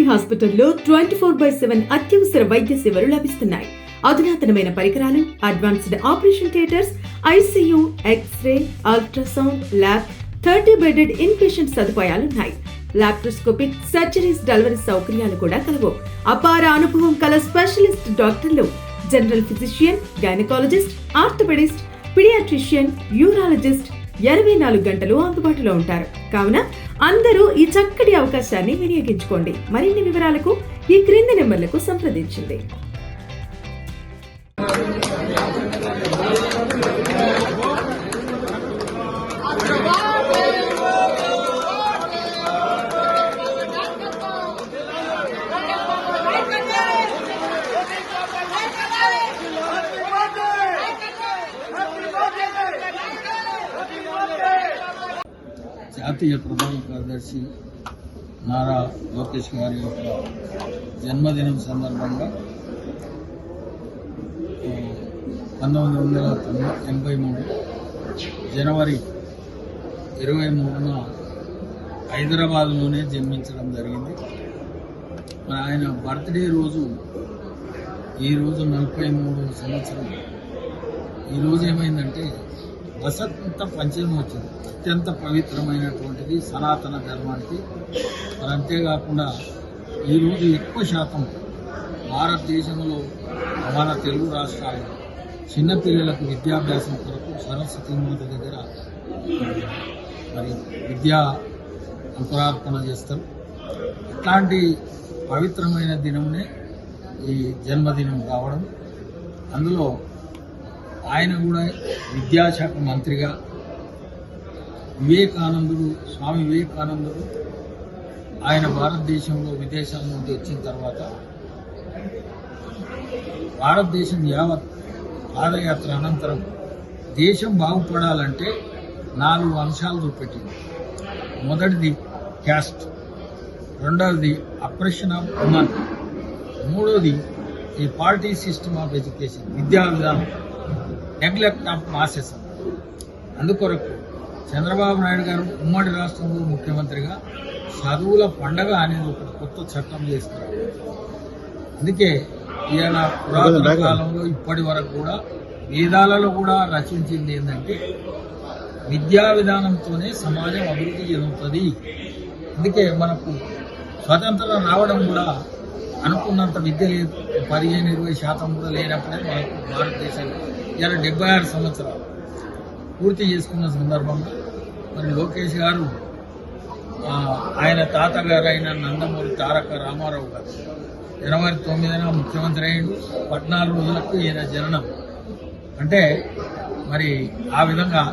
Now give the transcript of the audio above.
హాస్పిటల్లో 24/7 అత్యవసర వైద్య సేవలు లభిస్తున్నాయి. అధునాతనమైన పరికరాలు, advanced operation theatres, ICU, x ray, ultrasound lab, 30 bedded in patient సదుపాయాలున్నాయి. లాప్రోస్కోపిక్, సర్జరీస్, డెలివరీ సౌకర్యాలు కూడా కలవు. అపార అనుభవం కల స్పెషలిస్ట్ డాక్టర్లు, general physician, gynaecologist, orthopaedist, paediatrician, urologist 24 గంటలు అందుబాటులో ఉంటారు. కావున అందరూ ఈ చక్కటి అవకాశాన్ని వినియోగించుకోండి. మరిన్ని వివరాలకు ఈ క్రింది నెంబర్లకు సంప్రదించండి. జాతీయ ప్రధాన కార్యదర్శి నారా లోకేష్ గారి యొక్క జన్మదినం సందర్భంగా 1983 జనవరి 23న హైదరాబాద్లోనే జన్మించడం జరిగింది. మరి ఆయన బర్త్డే రోజు ఈరోజు 43 సంవత్సరం. ఈరోజు ఏమైందంటే వసంత పంచమి వచ్చింది. అత్యంత పవిత్రమైనటువంటిది సనాతన ధర్మానికి. మరి అంతేకాకుండా ఈరోజు ఎక్కువ శాతం భారతదేశంలో మన తెలుగు రాష్ట్రాల్లో చిన్నపిల్లలకు విద్యాభ్యాసం కొరకు సరస్వతి మాత దగ్గర మరి విద్యా అంకురార్పణ చేస్తారు. ఇట్లాంటి పవిత్రమైన దినమునే ఈ జన్మదినం కావడం. అందులో ఆయన కూడా విద్యాశాఖ మంత్రిగా స్వామి వివేకానందుడు ఆయన భారతదేశంలో విదేశాల నుండి వచ్చిన తర్వాత భారతదేశం యావత్ పాదయాత్ర అనంతరం దేశం బాగుపడాలంటే 4 అంశాలు చూపెట్టింది. మొదటిది క్యాస్ట్, రెండవది అప్రెషన్ ఆఫ్ ఉమెన్, మూడోది ఈ పార్టీ సిస్టమ్ ఆఫ్ ఎడ్యుకేషన్, విద్యా విధానం, నెగ్లెక్ట్ ఆఫ్ మాసెస్. అందుకొరకు చంద్రబాబు నాయుడు గారు ఉమ్మడి రాష్ట్రంలో ముఖ్యమంత్రిగా చదువుల పండగ అనేది ఒక కొత్త చట్టం చేస్తున్నారు. అందుకే ఇవాళ పురాతన కాలంలో ఇప్పటి వరకు కూడా వేదాలలో కూడా రచించింది ఏంటంటే విద్యా విధానంతోనే సమాజం అభివృద్ధి చెందుతుంది. అందుకే మనకు స్వతంత్రం రావడం కూడా అనుకున్నంత విద్య లేదు. 15-20% కూడా లేనప్పుడే మనకు భారతదేశంలో ఇలా 76 సంవత్సరాలు పూర్తి చేసుకున్న సందర్భంగా మరి లోకేష్ గారు ఆయన తాతగారు అయిన నందమూరి తారక రామారావు గారు జనవరి 9న ముఖ్యమంత్రి అయ్యాడు. 14 రోజులకు ఈయన జననం. అంటే మరి ఆ విధంగా